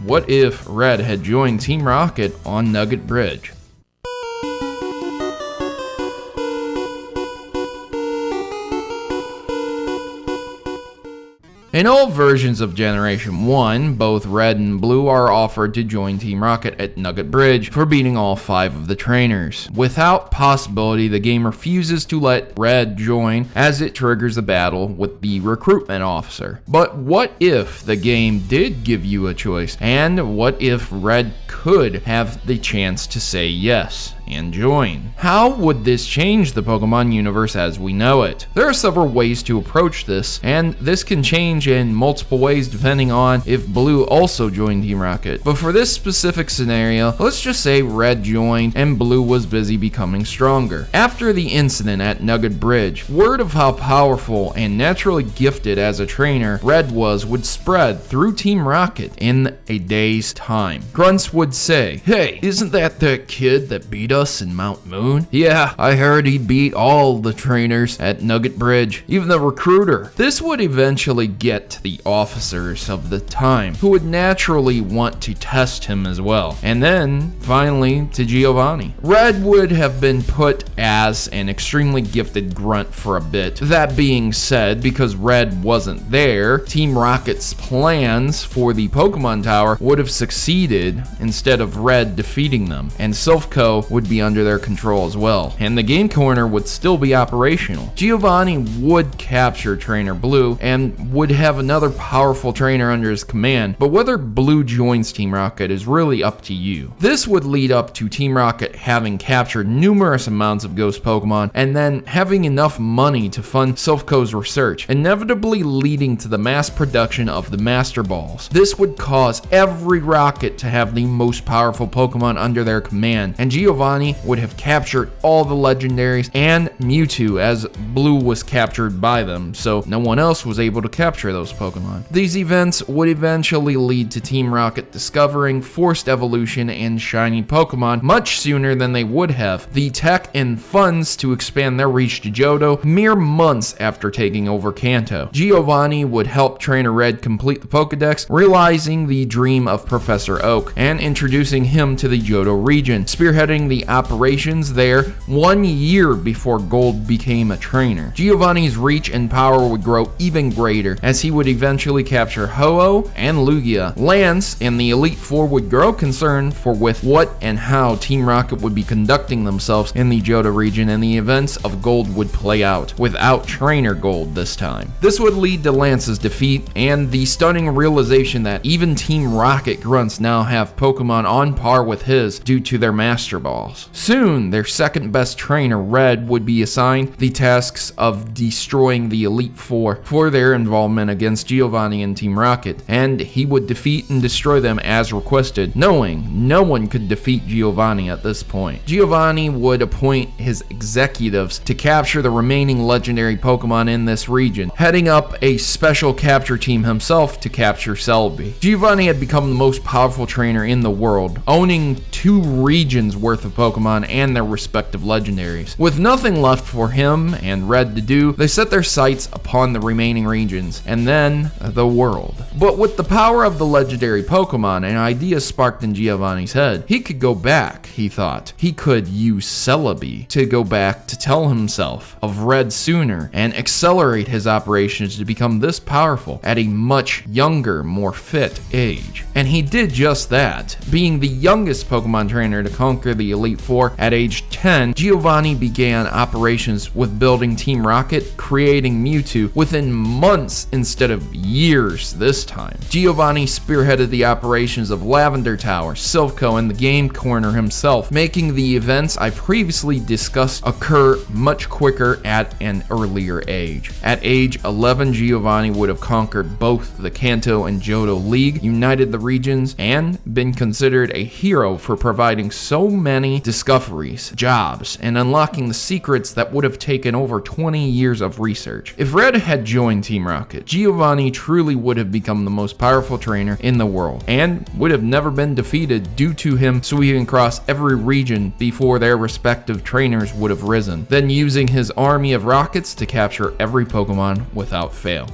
what if Red had joined Team Rocket on Nugget Bridge? In all versions of Generation 1, both Red and Blue are offered to join Team Rocket at Nugget Bridge for beating all 5 of the trainers. Without possibility, the game refuses to let Red join as it triggers a battle with the recruitment officer. But what if the game did give you a choice? And what if Red could have the chance to say yes and join? How would this change the Pokemon universe as we know it? There are several ways to approach this, and this can change in multiple ways depending on if Blue also joined Team Rocket. But for this specific scenario, let's just say Red joined and Blue was busy becoming stronger. After the incident at Nugget Bridge, word of how powerful and naturally gifted as a trainer Red was would spread through Team Rocket in a day's time. Grunts would say, "Hey, isn't that the kid that beat us in Mount Moon? Yeah, I heard he beat all the trainers at Nugget Bridge, even the recruiter." This would eventually get to the officers of the time, who would naturally want to test him as well. And then, finally, to Giovanni. Red would have been put as an extremely gifted grunt for a bit. That being said, because Red wasn't there, Team Rocket's plans for the Pokemon Tower would have succeeded instead of Red defeating them, and Silphco would be under their control as well, and the game corner would still be operational. Giovanni would capture Trainer Blue and would have another powerful trainer under his command, but whether Blue joins Team Rocket is really up to you. This would lead up to Team Rocket having captured numerous amounts of ghost Pokemon and then having enough money to fund Silphco's research, inevitably leading to the mass production of the Master Balls. This would cause every Rocket to have the most powerful Pokemon under their command, and Giovanni would have captured all the legendaries and Mewtwo as Blue was captured by them, so no one else was able to capture those Pokemon. These events would eventually lead to Team Rocket discovering forced evolution and shiny Pokemon much sooner than they would have, the tech and funds to expand their reach to Johto mere months after taking over Kanto. Giovanni would help Trainer Red complete the Pokedex, realizing the dream of Professor Oak and introducing him to the Johto region, spearheading the operations there 1 year before Gold became a trainer. Giovanni's reach and power would grow even greater as he would eventually capture Ho-Oh and Lugia. Lance and the Elite Four would grow concerned for with what and how Team Rocket would be conducting themselves in the Johto region, and the events of Gold would play out without Trainer Gold this time. This would lead to Lance's defeat and the stunning realization that even Team Rocket grunts now have Pokemon on par with his due to their Master Balls. Soon, their second best trainer, Red, would be assigned the tasks of destroying the Elite Four for their involvement against Giovanni and Team Rocket, and he would defeat and destroy them as requested, knowing no one could defeat Giovanni at this point. Giovanni would appoint his executives to capture the remaining legendary Pokemon in this region, heading up a special capture team himself to capture Celebi. Giovanni had become the most powerful trainer in the world, owning 2 regions worth of Pokemon and their respective legendaries. With nothing left for him and Red to do, they set their sights upon the remaining regions, and then the world. But with the power of the legendary Pokemon, an idea sparked in Giovanni's head. He could go back, he thought. He could use Celebi to go back to tell himself of Red sooner and accelerate his operations to become this powerful at a much younger, more fit age. And he did just that. Being the youngest Pokemon trainer to conquer the Elite Four at age 10, Giovanni began operations with building Team Rocket, creating Mewtwo within months instead of years this time. Giovanni spearheaded the operations of Lavender Tower, Silphco, and the game corner himself, making the events I previously discussed occur much quicker at an earlier age. At age 11, Giovanni would have conquered both the Kanto and Johto League, united the regions, and been considered a hero for providing so many discoveries, jobs, and unlocking the secrets that would have taken over 20 years of research. If Red had joined Team Rocket, Giovanni truly would have become the most powerful trainer in the world, and would have never been defeated due to him sweeping across every region before their respective trainers would have risen, then using his army of rockets to capture every Pokemon without fail.